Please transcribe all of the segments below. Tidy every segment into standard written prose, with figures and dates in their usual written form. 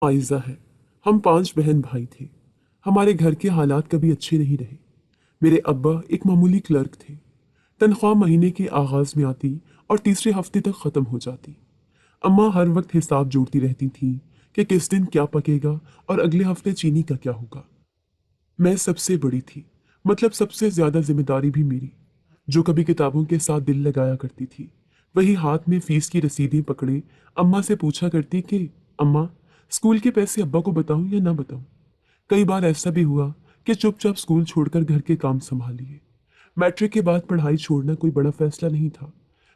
आयज़ा है। हम 5 बहन भाई थे। हमारे घर के हालात कभी अच्छे नहीं रहे। मेरे अब्बा एक मामूली क्लर्क थे। तनख्वाह महीने के आगाज में आती और तीसरे हफ्ते तक ख़त्म हो जाती। अम्मा हर वक्त हिसाब जोड़ती रहती थीं कि किस दिन क्या पकेगा और अगले हफ्ते चीनी का क्या होगा। मैं सबसे बड़ी थी, मतलब सबसे ज्यादा जिम्मेदारी भी मेरी। जो कभी किताबों के साथ दिल लगाया करती थी, वही हाथ में फीस की रसीदें पकड़े अम्मा से पूछा करती कि अम्मा, स्कूल के पैसे अब्बा को बताऊं या ना बताऊं। कई बार ऐसा भी हुआ कि चुपचाप स्कूल छोड़कर घर के काम संभाल लिए। मैट्रिक के बाद पढ़ाई छोड़ना कोई बड़ा फैसला नहीं था,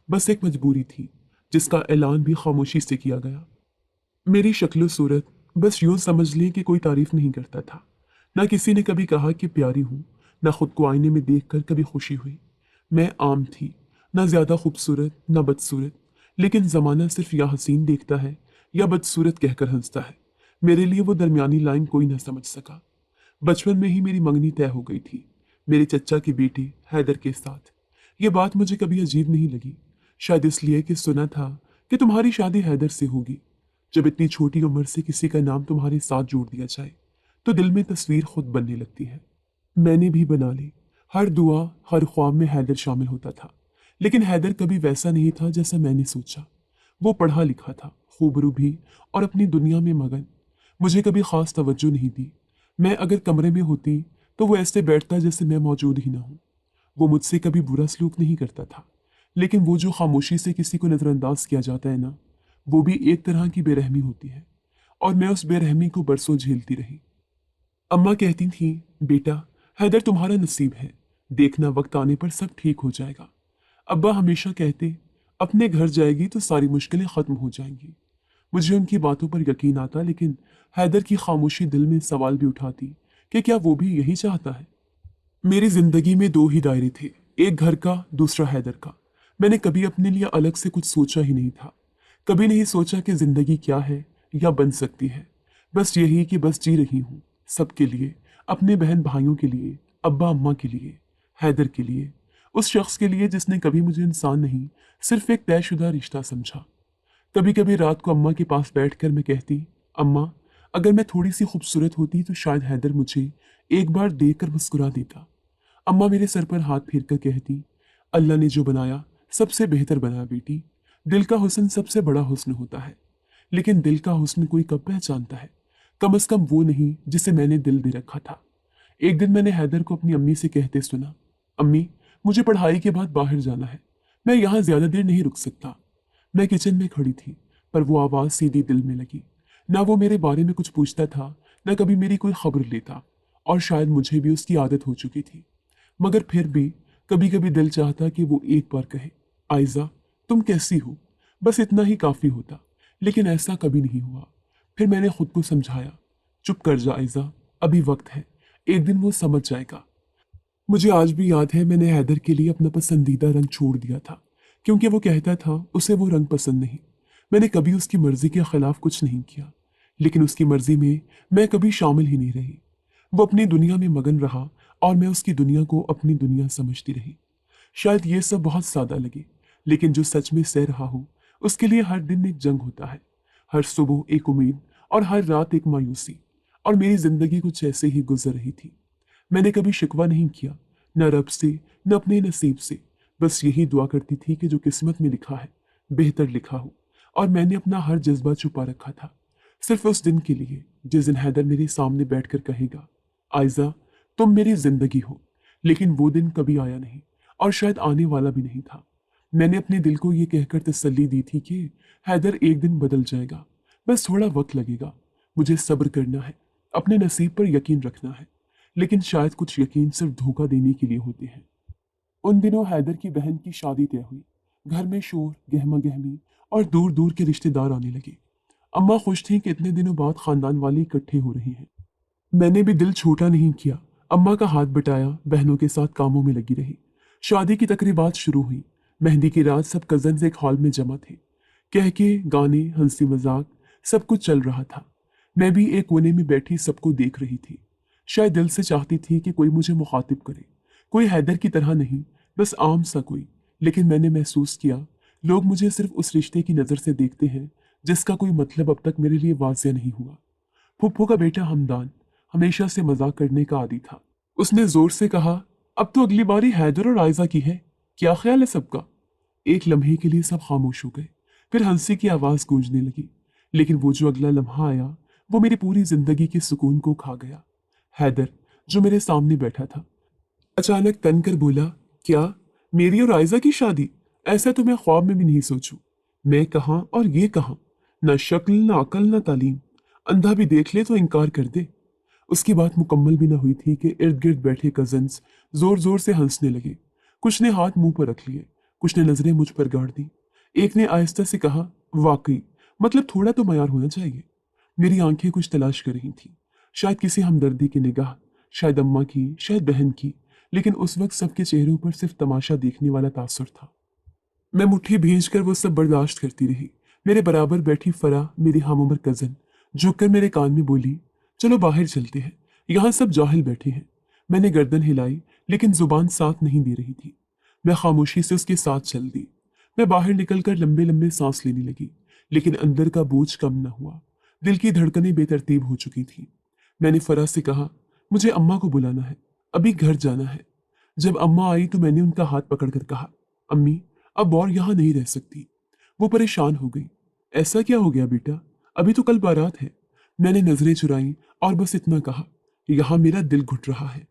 बस एक मजबूरी थी जिसका ऐलान भी खामोशी से किया गया। मेरी शक्ल सूरत बस यूं समझ लें कि कोई तारीफ नहीं करता था। ना किसी ने कभी कहा कि प्यारी हूं, ना खुद को आईने में देखकर कभी खुशी हुई। मैं आम थी, ना ज्यादा खूबसूरत ना बदसूरत, लेकिन जमाना सिर्फ या हसीन देखता है या बदसूरत कहकर हंसता है। मेरे लिए वो दरमियानी लाइन कोई ना समझ सका। बचपन में ही मेरी मंगनी तय हो गई थी, मेरे चचा की बेटी हैदर के साथ। ये बात मुझे कभी अजीब नहीं लगी, शायद इसलिए कि सुना था कि तुम्हारी शादी हैदर से होगी। जब इतनी छोटी उम्र से किसी का नाम तुम्हारे साथ जोड़ दिया जाए तो दिल में तस्वीर खुद बनने लगती है। मैंने भी बना ली। हर दुआ, हर ख्वाब में हैदर शामिल होता था। लेकिन हैदर कभी वैसा नहीं था जैसा मैंने सोचा। वो पढ़ा लिखा था, खूबरू भी, और अपनी दुनिया में मगन। मुझे कभी खास तवज्जो नहीं दी। मैं अगर कमरे में होती तो वो ऐसे बैठता जैसे मैं मौजूद ही ना हूं। वो मुझसे कभी बुरा सलूक नहीं करता था, लेकिन वो जो खामोशी से किसी को नजरअंदाज किया जाता है ना, वो भी एक तरह की बेरहमी होती है। और मैं उस बेरहमी को बरसों झेलती रही। अम्मा कहती थी, बेटा, हैदर तुम्हारा नसीब है, देखना वक्त आने पर सब ठीक हो जाएगा। अब्बा हमेशा कहते, अपने घर जाएगी तो सारी मुश्किलें खत्म हो जाएंगी। मुझे उनकी बातों पर यकीन आता, लेकिन हैदर की खामोशी दिल में सवाल भी उठाती कि क्या वो भी यही चाहता है। मेरी जिंदगी में दो ही दायरे थे, एक घर का, दूसरा हैदर का। मैंने कभी अपने लिए अलग से कुछ सोचा ही नहीं था। कभी नहीं सोचा कि जिंदगी क्या है या बन सकती है। बस यही कि बस जी रही हूँ, सबके लिए, अपने बहन भाइयों के लिए, अब्बा अम्मा के लिए, हैदर के लिए, उस शख्स के लिए जिसने कभी मुझे इंसान नहीं, सिर्फ एक तयशुदा रिश्ता समझा। कभी कभी रात को अम्मा के पास बैठकर मैं कहती, अम्मा, अगर मैं थोड़ी सी खूबसूरत होती तो शायद हैदर मुझे एक बार देखकर मुस्कुरा देता। अम्मा मेरे सर पर हाथ फेर कर कहती, अल्लाह ने जो बनाया सबसे बेहतर बनाया बेटी। दिल का हुस्न सबसे बड़ा हुस्न होता है, लेकिन दिल का हुस्न कोई कब पहचानता है? कम से कम वो नहीं जिसे मैंने दिल दे रखा था। एक दिन मैंने हैदर को अपनी अम्मी से कहते सुना, अम्मी, मुझे पढ़ाई के बाद बाहर जाना है, मैं यहाँ ज्यादा देर नहीं रुक सकता। मैं किचन में खड़ी थी, पर वो आवाज सीधी दिल में लगी। ना वो मेरे बारे में कुछ पूछता था, ना कभी मेरी कोई खबर लेता, और शायद मुझे भी उसकी आदत हो चुकी थी। मगर फिर भी कभी कभी दिल चाहता कि वो एक बार कहे, आयजा, तुम कैसी हो? बस इतना ही काफी होता, लेकिन ऐसा कभी नहीं हुआ। फिर मैंने खुद को समझाया, चुप कर जा आयजा, अभी वक्त है, एक दिन वो समझ जाएगा। मुझे आज भी याद है, मैंने हैदर के लिए अपना पसंदीदा रंग छोड़ दिया था, क्योंकि वो कहता था उसे वो रंग पसंद नहीं। मैंने कभी उसकी मर्जी के खिलाफ कुछ नहीं किया, लेकिन उसकी मर्जी में मैं कभी शामिल ही नहीं रही। वो अपनी दुनिया में मगन रहा और मैं उसकी दुनिया को अपनी दुनिया समझती रही। शायद ये सब बहुत सादा लगे, लेकिन जो सच में सह रहा हो उसके लिए हर दिन एक जंग होता है, हर सुबह एक उम्मीद और हर रात एक मायूसी। और मेरी जिंदगी कुछ ऐसे ही गुजर रही थी। मैंने कभी शिकवा नहीं किया, न रब से, न अपने नसीब से। बस यही दुआ करती थी कि जो किस्मत में लिखा है बेहतर लिखा हो। और मैंने अपना हर जज्बा छुपा रखा था, सिर्फ उस दिन के लिए जिस दिन हैदर मेरे सामने बैठकर कहेगा, आयजा, तुम मेरी जिंदगी हो। लेकिन वो दिन कभी आया नहीं, और शायद आने वाला भी नहीं था। मैंने अपने दिल को ये कहकर तसल्ली दी थी कि हैदर एक दिन बदल जाएगा, बस थोड़ा वक्त लगेगा। मुझे सब्र करना है, अपने नसीब पर यकीन रखना है। लेकिन शायद कुछ यकीन सिर्फ धोखा देने के लिए होते हैं। उन दिनों हैदर की बहन की शादी तय हुई। घर में शोर, गहमा गहमी, और दूर दूर के रिश्तेदार आने लगे। अम्मा खुश थी कि इतने दिनों बाद खानदान वाले इकट्ठे हो रहे हैं। मैंने भी दिल छोटा नहीं किया, अम्मा का हाथ बटाया, बहनों के साथ कामों में लगी रही। शादी की तकरीबात शुरू हुई। मेहंदी की रात सब कजन्स एक हॉल में जमा थे। कह के, गाने, हंसी मजाक, सब कुछ चल रहा था। मैं भी एक कोने में बैठी सबको देख रही थी। शायद दिल से चाहती थी कि कोई मुझे मुखातिब करे, कोई हैदर की तरह नहीं, बस आम सा कोई। लेकिन मैंने महसूस किया, लोग मुझे सिर्फ उस रिश्ते की नज़र से देखते हैं जिसका कोई मतलब अब तक मेरे लिए वाज़िया नहीं हुआ। फुप्पो का बेटा हमदान हमेशा से मजाक करने का आदी था। उसने जोर से कहा, अब तो अगली बारी हैदर और आयजा की है, क्या ख्याल है सबका? एक लम्हे के लिए सब खामोश हो गए, फिर हंसी की आवाज गूंजने लगी। लेकिन वो जो अगला लम्हा आया वो मेरी पूरी जिंदगी के सुकून को खा गया। हैदर, जो मेरे सामने बैठा था, अचानक तन कर बोला, क्या मेरी और आयजा की शादी? ऐसा तो मैं ख्वाब में भी नहीं सोचूं। मैं कहाँ और ये कहाँ, न शक्ल न अकल न तालीम। अंधा भी देख ले तो इनकार कर दे। उसकी बात मुकम्मल भी न हुई थी कि इर्द गिर्द बैठे कजन्स जोर जोर से हंसने लगे। कुछ ने हाथ मुंह पर रख लिए, कुछ ने नजरें मुझ पर गाड़ दी। एक ने आहिस्ता से कहा, वाकई मतलब थोड़ा तो मयार होना चाहिए। मेरी आंखें कुछ तलाश कर रही थी, शायद किसी हमदर्दी की निगाह, शायद अम्मा की, शायद बहन की। लेकिन उस वक्त सबके चेहरों पर सिर्फ तमाशा देखने वाला तासुर था। मैं मुट्ठी भींच कर वो सब बर्दाश्त करती रही। मेरे बराबर बैठी फरा, मेरी हमउम्र कजन, झुककर मेरे कान में बोली, चलो बाहर चलते हैं, यहाँ सब जाहिल बैठे हैं। मैंने गर्दन हिलाई, लेकिन जुबान साथ नहीं दे रही थी। मैं खामोशी से उसके साथ चल दी। मैं बाहर निकलकर लंबे लंबे सांस लेने लगी, लेकिन अंदर का बोझ कम न हुआ। दिल की धड़कनें बेतरतीब हो चुकी थी। मैंने फरा से कहा, मुझे अम्मा को बुलाना है, अभी घर जाना है। जब अम्मा आई तो मैंने उनका हाथ पकड़कर कहा, अम्मी अब और यहाँ नहीं रह सकती। वो परेशान हो गई। ऐसा क्या हो गया बेटा, अभी तो कल बारात है। मैंने नजरें चुराई और बस इतना कहा, यहाँ मेरा दिल घुट रहा है।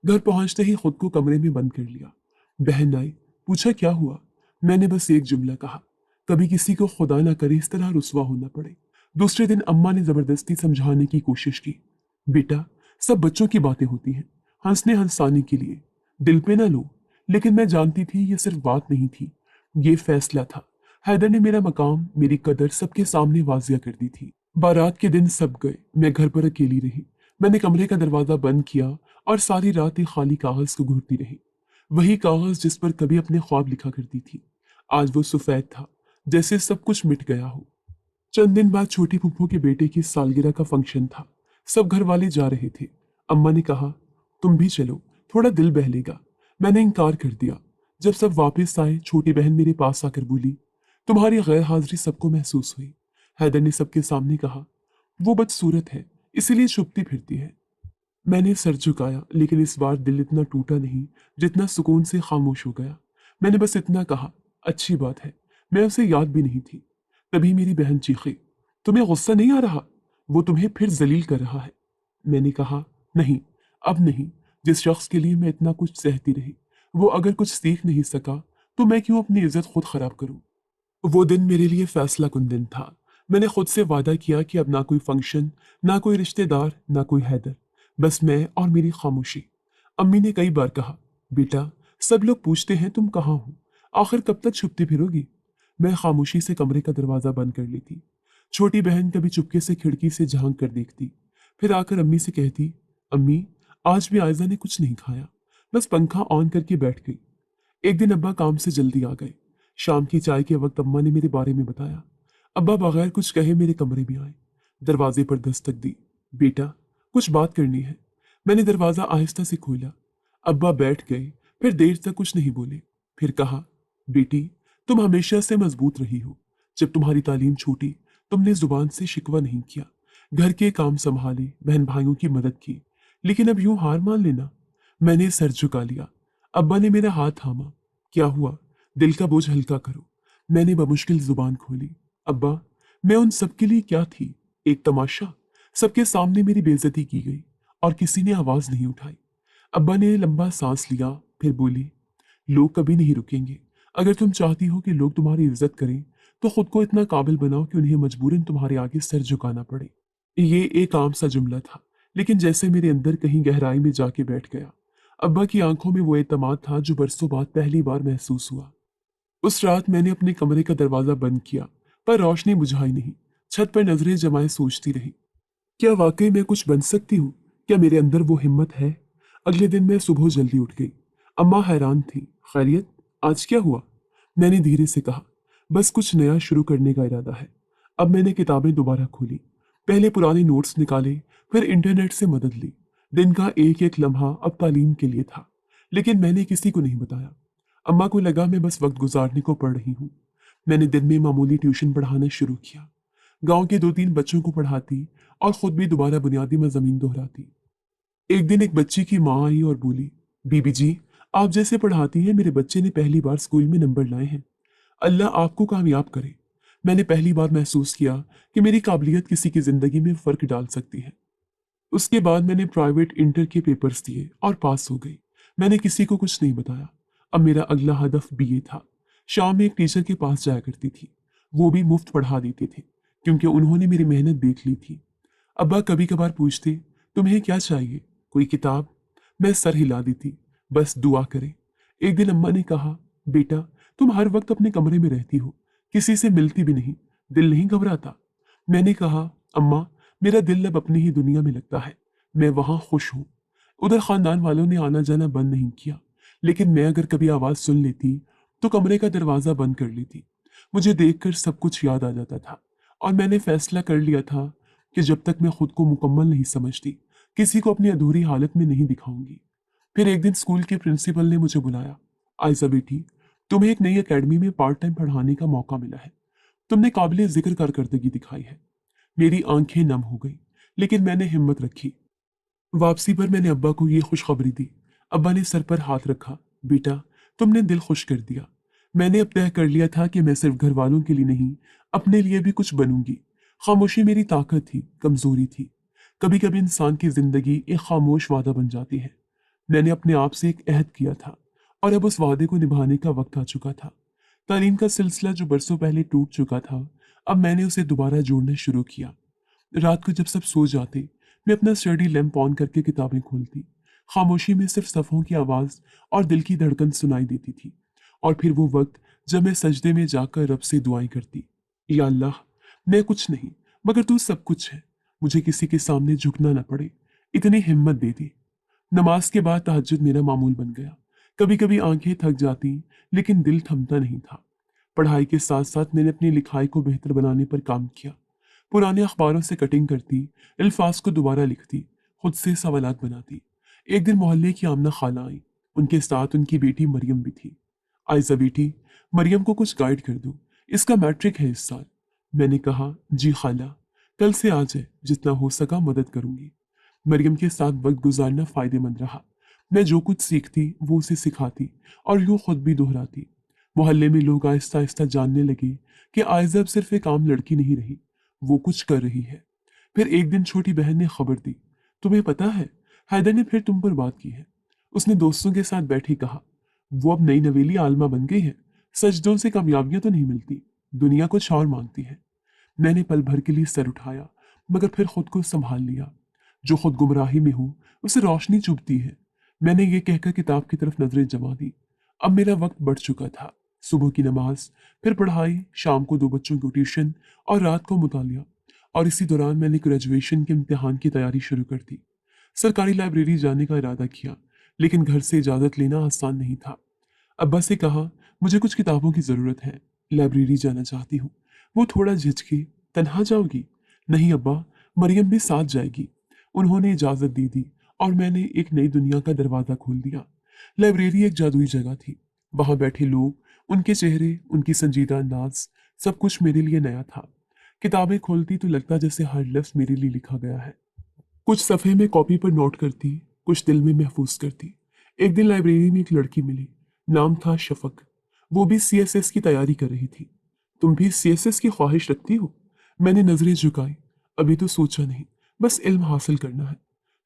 घर पहुंचते ही खुद को कमरे में बंद कर लिया। बहन आई, पूछा क्या हुआ। मैंने बस एक जुमला कहा, कभी किसी को खुदा ना करे इस तरह रुसवा होना पड़े। दूसरे दिन अम्मा ने जबरदस्ती समझाने की कोशिश की, बेटा सब बच्चों की बातें होती हैं, हंसने हंसाने के लिए, दिल पे ना लो। लेकिन मैं जानती थी ये सिर्फ बात नहीं थी, ये फैसला था। हैदर ने मेरा मकाम, मेरी कदर सबके सामने वाजिया कर दी थी। बारात के दिन सब गए, मैं घर पर अकेली रही। मैंने कमरे का दरवाजा बंद किया और सारी रात एक खाली कागज को घूरती रही। वही कागज जिस पर कभी अपने ख्वाब लिखा करती थी, आज वो सफेद था, जैसे सब कुछ मिट गया हो। चंद दिन बाद छोटी फूफो के बेटे की सालगिरह का फंक्शन था। सब घर वाले जा रहे थे। अम्मा ने कहा, तुम भी चलो, थोड़ा दिल बहलेगा। मैंने इनकार कर दिया। जब सब वापस आए, छोटी बहन मेरे पास आकर बोली, तुम्हारी गैर हाजिरी सबको महसूस हुई। हैदर ने सबके सामने कहा, वो बदसूरत है, इसीलिए छुपती फिरती है। मैंने सर झुकाया, लेकिन इस बार दिल इतना टूटा नहीं जितना सुकून से खामोश हो गया। मैंने बस इतना कहा, अच्छी बात है, मैं उसे याद भी नहीं थी। तभी मेरी बहन चीखी, तुम्हें गुस्सा नहीं आ रहा? वो तुम्हें फिर जलील कर रहा है। मैंने कहा, नहीं, अब नहीं। जिस शख्स के लिए मैं इतना कुछ सहती रही, वो अगर कुछ सीख नहीं सका तो मैं क्यों अपनी इज्जत खुद खराब करूं? वो दिन मेरे लिए फैसला कुन दिन था। मैंने खुद से वादा किया कि अब ना कोई फंक्शन, ना कोई रिश्तेदार, ना कोई हैदर, बस मैं और मेरी खामोशी। अम्मी ने कई बार कहा, बेटा सब लोग पूछते हैं तुम कहाँ हो, आखिर कब तक छुपती फिरोगी? मैं खामोशी से कमरे का दरवाजा बंद कर लेती। छोटी बहन कभी चुपके से खिड़की से झांक कर देखती, फिर आकर अम्मी से कहती, अम्मी आज भी आयजा ने कुछ नहीं खाया, बस पंखा ऑन करके बैठ गई। एक दिन अब्बा काम से जल्दी आ गए। शाम की चाय के वक्त अम्मा ने मेरे बारे में बताया। अब्बा बगैर कुछ कहे मेरे कमरे में आए, दरवाजे पर दस्तक दी, बेटा कुछ बात करनी है। मैंने दरवाजा आहिस्ता से खोला। अब्बा बैठ गए, फिर देर तक कुछ नहीं बोले। फिर कहा, बेटी तुम हमेशा से मजबूत रही हो। जब तुम्हारी तालीम छूटी, तुमने जुबान से शिकवा नहीं किया, घर के काम संभाले, बहन भाइयों की मदद की। लेकिन अब यूं हार मान लेना? मैंने सर झुका लिया। अब्बा ने मेरा हाथ थामा। क्या हुआ, दिल का बोझ हल्का करो। मैंने बमुश्किल जुबान खोली, अब्बा मैं उन सबके लिए क्या थी, एक तमाशा? सबके सामने मेरी बेइज्जती की गई और किसी ने आवाज नहीं उठाई। अब्बा ने लंबा सांस लिया, फिर बोली, लोग कभी नहीं रुकेंगे। अगर तुम चाहती हो कि लोग तुम्हारी इज्जत करें तो खुद को इतना काबिल बनाओ कि उन्हें मजबूरन तुम्हारे आगे सर झुकाना पड़े। ये एक आम सा जुमला था, लेकिन जैसे मेरे अंदर कहीं गहराई में जाके बैठ गया। अब्बा की आंखों में वो एतमाद था जो बरसों बाद पहली बार महसूस हुआ। उस रात मैंने अपने कमरे का दरवाजा बंद किया, पर रोशनी बुझाई नहीं। छत पर नजरें जमाए सोचती रही, क्या वाकई मैं कुछ बन सकती हूँ? क्या मेरे अंदर वो हिम्मत है? अगले दिन मैं सुबह जल्दी उठ गई। अम्मा हैरान थी, खैरियत, आज क्या हुआ? मैंने धीरे से कहा, बस कुछ नया शुरू करने का इरादा है। अब मैंने किताबें दोबारा खोली, पहले पुराने नोट्स निकाले, फिर इंटरनेट से मदद ली। दिन का एक एक लम्हा अब तालीम के लिए था, लेकिन मैंने किसी को नहीं बताया। अम्मा को लगा मैं बस वक्त गुजारने को पढ़ रही हूँ। मैंने दिन में मामूली ट्यूशन पढ़ाना शुरू किया। गांव के 2-3 बच्चों को पढ़ाती और खुद भी दोबारा बुनियादी मज़ामीन दोहराती। एक दिन एक बच्ची की माँ आई और बोली, बीबी जी, आप जैसे पढ़ाती हैं मेरे बच्चे ने पहली बार स्कूल में नंबर लाए हैं। अल्लाह आपको कामयाब करे। मैंने पहली बार महसूस किया कि मेरी काबिलियत किसी की जिंदगी में फर्क डाल सकती है। उसके बाद मैंने प्राइवेट इंटर के पेपर्स दिए और पास हो गई। मैंने किसी को कुछ नहीं बताया। अब मेरा अगला हदफ बीए था। शाम में एक टीचर के पास जाया करती थी। वो भी मुफ्त पढ़ा देते थे क्योंकि उन्होंने मेरी मेहनत देख ली थी। अब्बा कभी कभार पूछते, तुम्हें क्या चाहिए, कोई किताब? मैं सर हिला देती, बस दुआ करें। एक दिन अम्मा ने कहा, बेटा तुम हर वक्त अपने कमरे में रहती हो, किसी से मिलती भी नहीं, दिल नहीं घबराता? मैंने कहा, अम्मा मेरा दिल अब अपनी ही दुनिया में लगता है, मैं वहां खुश हूँ। उधर खानदान वालों ने आना जाना बंद नहीं किया, लेकिन मैं अगर कभी आवाज सुन लेती तो कमरे का दरवाजा बंद कर लेती। मुझे देखकर सब कुछ याद आ जाता था और मैंने फैसला कर लिया था कि जब तक मैं खुद को मुकम्मल नहीं समझती, किसी को अपनी अधूरी हालत में नहीं दिखाऊंगी। फिर एक दिन स्कूल के प्रिंसिपल ने मुझे बुलाया, आयजा बेटी, तुम्हें एक नई एकेडमी में पार्ट टाइम पढ़ाने का मौका मिला है। तुमने काबिल जिक्र कारकर्दगी दिखाई है। मेरी आंखें नम हो गई, लेकिन मैंने हिम्मत रखी। वापसी पर मैंने अब्बा को ये खुशखबरी दी। अब्बा ने सर पर हाथ रखा, बेटा तुमने दिल खुश कर दिया। मैंने अब तय कर लिया था कि मैं सिर्फ घर वालों के लिए नहीं, अपने लिए भी कुछ बनूंगी। खामोशी मेरी ताकत थी, कमजोरी थी। कभी कभी इंसान की जिंदगी एक खामोश वादा बन जाती है। मैंने अपने आप से एक अहद किया था और अब उस वादे को निभाने का वक्त आ चुका था। तालीम का सिलसिला जो बरसों पहले टूट चुका था, अब मैंने उसे दोबारा जोड़ना शुरू किया। रात को जब सब सो जाते, मैं अपना स्टडी लैंप ऑन करके किताबें खोलती। खामोशी में सिर्फ सफ़ों की आवाज़ और दिल की धड़कन सुनाई देती थी। और फिर वो वक्त जब मैं सजदे में जाकर रब से दुआएं करती, या अल्लाह, मैं कुछ नहीं मगर तू सब कुछ है, मुझे किसी के सामने झुकना न पड़े, इतनी हिम्मत दे दी। नमाज के बाद तहज्जुद मेरा मामूल बन गया। कभी कभी आंखें थक जाती, लेकिन दिल थमता नहीं था। पढ़ाई के साथ साथ मैंने अपनी लिखाई को बेहतर बनाने पर काम किया। पुराने अखबारों से कटिंग करती, अल्फाज को दोबारा लिखती, खुद से सवालात बनाती। एक दिन मोहल्ले की आमना खाला आई, उनके साथ उनकी बेटी मरियम भी थी। आयजा बेटी, मरियम को कुछ गाइड कर दो, इसका मैट्रिक है इस साल। मैंने कहा, जी खाला, कल से आ जाए, जितना हो सका मदद करूंगी। मरियम के साथ वक्त गुजारना फायदेमंद रहा। मैं जो कुछ सीखती वो उसे सिखाती और यूं खुद भी दोहराती। मोहल्ले में लोग आहिस्ता आहिस्ता जानने लगे कि आयजा अब सिर्फ एक आम लड़की नहीं रही, वो कुछ कर रही है। फिर एक दिन छोटी बहन ने खबर दी, तुम्हें पता है, हैदर ने फिर तुम पर बात की है। उसने दोस्तों के साथ बैठी कहा, वो अब नई नवेली आलमा बन गई है। सजदों से कामयाबियां तो नहीं मिलती, दुनिया कुछ और मांगती है। मैंने पल भर के लिए सर उठाया, मगर फिर खुद को संभाल लिया। जो खुद गुमराही में हो उसे रोशनी चुभती है। मैंने ये कहकर किताब की तरफ नजरें जमा दी। अब मेरा वक्त बढ़ चुका था। सुबह की नमाज, फिर पढ़ाई, शाम को 2 बच्चों को ट्यूशन और रात को मुतालिया। और इसी दौरान मैंने ग्रेजुएशन के इम्तिहान की तैयारी शुरू कर दी। सरकारी लाइब्रेरी जाने का इरादा किया, लेकिन घर से इजाज़त लेना आसान नहीं था। अब्बा से कहा, मुझे कुछ किताबों की ज़रूरत है, लाइब्रेरी जाना चाहती हूँ। वो थोड़ा झिझकी, तन्हा जाओगी? नहीं अब्बा, मरियम भी साथ जाएगी। उन्होंने इजाज़त दे दी और मैंने एक नई दुनिया का दरवाज़ा खोल दिया। लाइब्रेरी एक जादुई जगह थी। वहाँ बैठे लोग, उनके चेहरे, उनकी संजीदा अंदाज, सब कुछ मेरे लिए नया था। किताबें खोलती तो लगता जैसे हर लफ्ज़ मेरे लिए लिखा गया है। कुछ सफ़े में कॉपी पर नोट करती, कुछ दिल में महफूज करती। एक दिन लाइब्रेरी में एक लड़की मिली, नाम था शफक। वो भी सीएसएस की तैयारी कर रही थी। तुम भी सीएसएस की ख्वाहिश रखती हो? मैंने नजरें झुकाई, अभी तो सोचा नहीं, बस इल्म हासिल करना है।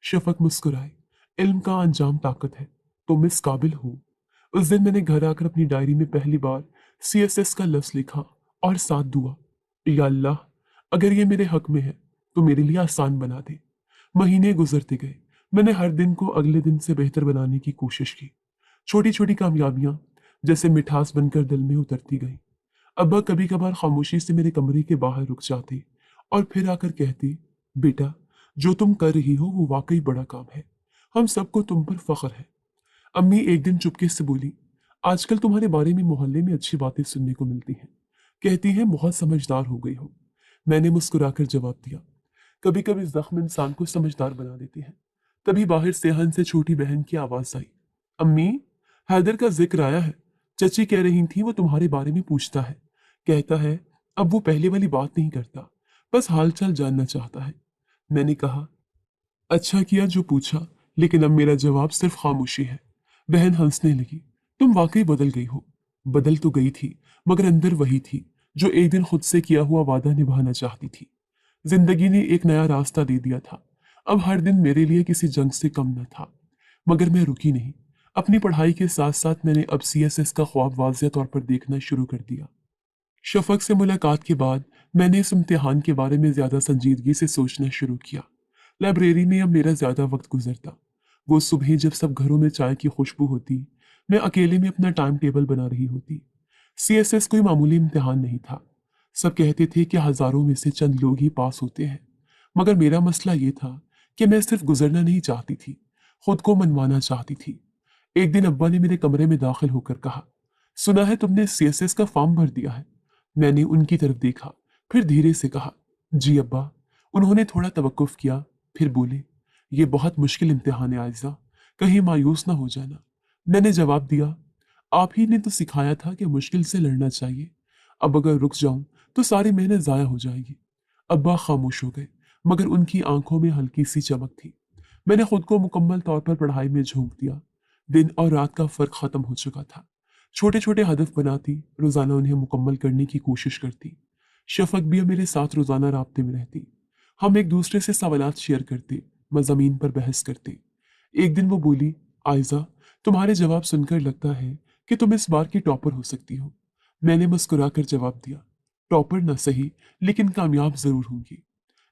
शफक मुस्कुराई, इल्म का अंजाम ताकत है, तुम इस काबिल हो। उस दिन मैंने घर आकर अपनी डायरी में पहली बार सीएसएस का लफ्ज लिखा और साथ दुआ, या अल्लाह, अगर ये मेरे हक में है तो मेरे लिए आसान बना दे। महीने गुजरते गए, मैंने हर दिन को अगले दिन से बेहतर बनाने की कोशिश की। छोटी छोटी कामयाबियां जैसे मिठास बनकर दिल में उतरती गई। अब्बा कभी कभार खामोशी से मेरे कमरे के बाहर रुक जाते और फिर आकर कहते, बेटा जो तुम कर रही हो वो वाकई बड़ा काम है, हम सबको तुम पर फख्र है। अम्मी एक दिन चुपके से बोली, आजकल तुम्हारे बारे में मोहल्ले में अच्छी बातें सुनने को मिलती हैं, कहती हैं बहुत समझदार हो गई हो। मैंने मुस्कुराकर जवाब दिया, कभी कभी जख्म इंसान को समझदार बना देते हैं। तभी बाहर सेहन से छोटी बहन की आवाज आई, अम्मी, हैदर का जिक्र आया है। चची कह रही थी वो तुम्हारे बारे में पूछता है, कहता है अब वो पहले वाली बात नहीं करता, बस हाल चाल जानना चाहता है। मैंने कहा, अच्छा किया जो पूछा, लेकिन अब मेरा जवाब सिर्फ खामोशी है। बहन हंसने लगी। तुम वाकई बदल गई हो। बदल तो गई थी, मगर अंदर वही थी जो एक दिन खुद से किया हुआ वादा निभाना चाहती थी। जिंदगी ने एक नया रास्ता दे दिया था। अब हर दिन मेरे लिए किसी जंग से कम न था। मगर मैं रुकी नहीं। अपनी पढ़ाई के साथ साथ मैंने अब सीएसएस का ख्वाब वाज़िह तौर पर देखना शुरू कर दिया। शफक से मुलाकात के बाद मैंने इस इम्तिहान के बारे में ज्यादा संजीदगी से सोचना शुरू किया। लाइब्रेरी में अब मेरा ज्यादा वक्त गुजरता। वो सुबह जब सब घरों में चाय की खुशबू होती, मैं अकेले में अपना टाइम टेबल बना रही होती। सीएसएस कोई मामूली इम्तिहान नहीं था। सब कहते थे कि हजारों में से चंद लोग ही पास होते हैं, मगर मेरा मसला ये था कि मैं सिर्फ गुजरना नहीं चाहती थी, खुद को मनवाना चाहती थी। एक दिन अब्बा ने मेरे कमरे में दाखिल होकर कहा, सुना है तुमने सीएसएस का फॉर्म भर दिया है। मैंने उनकी तरफ देखा, फिर धीरे से कहा, जी अब्बा। उन्होंने थोड़ा तवक्कुफ किया, फिर बोले, ये बहुत मुश्किल इम्तिहान है आयजा, कहीं मायूस ना हो जाना। मैंने जवाब दिया, आप ही ने तो सिखाया था कि मुश्किल से लड़ना चाहिए। अब अगर रुक जाऊं तो सारी मेहनत जाया हो जाएगी। अब्बा खामोश हो गए, मगर उनकी आंखों में हल्की सी चमक थी। मैंने खुद को मुकम्मल तौर पर पढ़ाई में झोंक दिया। दिन और रात का फर्क खत्म हो चुका था। छोटे छोटे हदफ बनाती, रोजाना उन्हें मुकम्मल करने की कोशिश करती। शफक भी मेरे साथ रोजाना राब्ते में रहती। हम एक दूसरे से सवालात शेयर करते, मज़ामीन पर बहस करते। एक दिन वो बोली, आयजा, तुम्हारे जवाब सुनकर लगता है कि तुम इस बार की टॉपर हो सकती हो। मैंने मुस्कुराकर जवाब दिया, टॉपर ना सही, लेकिन कामयाब जरूर होंगी।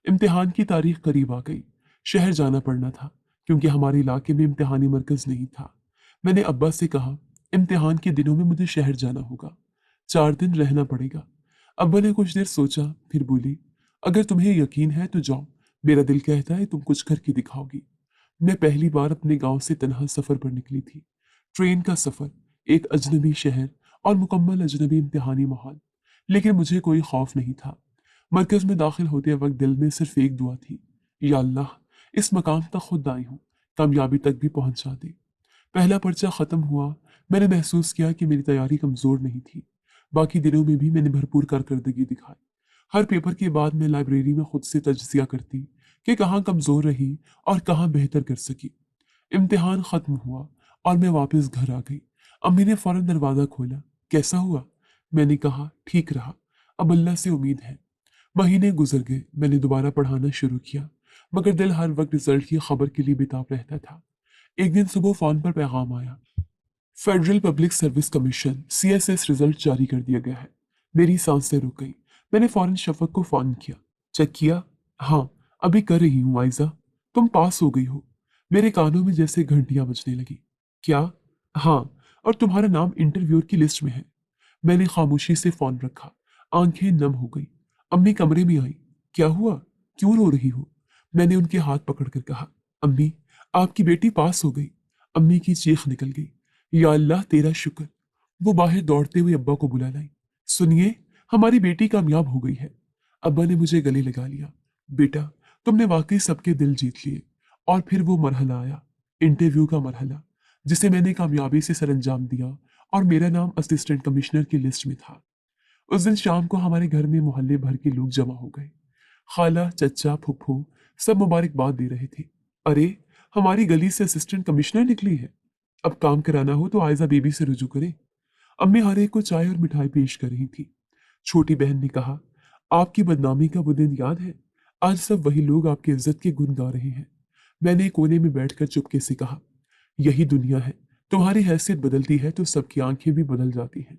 इम्तिहान की तारीख करीब आ गई। शहर जाना पड़ना था, क्योंकि हमारे इलाके में इम्तिहानी मरकज नहीं था। मैंने अब्बा से कहा, इम्तिहान के दिनों में मुझे शहर जाना होगा, 4 दिन रहना पड़ेगा। अब्बा ने कुछ देर सोचा, फिर बोली, अगर तुम्हें यकीन है तो जाओ, मेरा दिल कहता है तुम कुछ करके दिखाओगी। मैं पहली बार अपने गांव से तन्हा सफर पर निकली थी। ट्रेन का सफर, एक अजनबी शहर और मुकम्मल अजनबी इम्तिहानी माहौल। लेकिन मुझे कोई खौफ नहीं था। मरकज में दाखिल होते वक्त दिल में सिर्फ एक दुआ थी, या अल्लाह, इस मकाम तक खुद आई हूँ, कामयाबी तक भी पहुंचा दे। पहला पर्चा खत्म हुआ। मैंने महसूस किया कि मेरी तैयारी कमजोर नहीं थी। बाकी दिनों में भी मैंने भरपूर कारकर्दगी दिखाई। हर पेपर के बाद मैं लाइब्रेरी में खुद से तजजिया करती कि कहाँ कमजोर रही और कहाँ बेहतर कर सकी। इम्तिहान खत्म हुआ और मैं वापस घर आ गई। अम्मी ने फौरन दरवाजा खोला, कैसा हुआ? मैंने कहा, ठीक रहा, अब अल्लाह से उम्मीद है। महीने गुजर गए, मैंने दोबारा पढ़ाना शुरू किया, मगर दिल हर वक्त रिजल्ट की खबर के लिए बेताब रहता था। एक दिन सुबह फोन पर पैगाम आया, federal public service commission CSS result जारी कर दिया गया है। मेरी सांसें रुक गई। मैंने फौरन शफक को फोन किया, चेक किया? हाँ, अभी कर रही हूँ आयजा। तुम पास हो गई हो। मेरे कानों में जैसे घंटियां बजने लगी। क्या? हाँ, और तुम्हारा नाम इंटरव्यूअर की लिस्ट में है। मैंने खामोशी से फोन रखा, आंखें नम हो गई। अम्मी कमरे में आई, क्या हुआ, क्यों रो रही हो? मैंने उनके हाथ पकड़कर कहा, अम्मी, आपकी बेटी पास हो गई। अम्मी की चीख निकल गई, या अल्लाह तेरा शुक्र। वो बाहर दौड़ते हुए अब्बा को बुला लाई, सुनिए, हमारी बेटी कामयाब हो गई है। अब्बा ने मुझे गले लगा लिया, बेटा, तुमने वाकई सबके दिल जीत लिए। और फिर वो मरहला आया, इंटरव्यू का मरहला, जिसे मैंने कामयाबी से सरअंजाम दिया और मेरा नाम असिस्टेंट कमिश्नर की लिस्ट में था। उस दिन शाम को हमारे घर में मोहल्ले भर के लोग जमा हो गए। खाला, चचा, फुफ्फू सब मुबारकबाद दे रहे थे। अरे, हमारी गली से असिस्टेंट कमिश्नर निकली है। अब काम कराना हो तो आयजा बीबी से रुजू करे। अम्मी हर एक को चाय और मिठाई पेश कर रही थी। छोटी बहन ने कहा, आपकी बदनामी का वो दिन याद है? आज सब वही लोग आपकी इज्जत के गुण गा रहे हैं। मैंने कोने में बैठकर चुपके से कहा, यही दुनिया है, तुम्हारी हैसियत बदलती है तो सबकी आंखें भी बदल जाती हैं।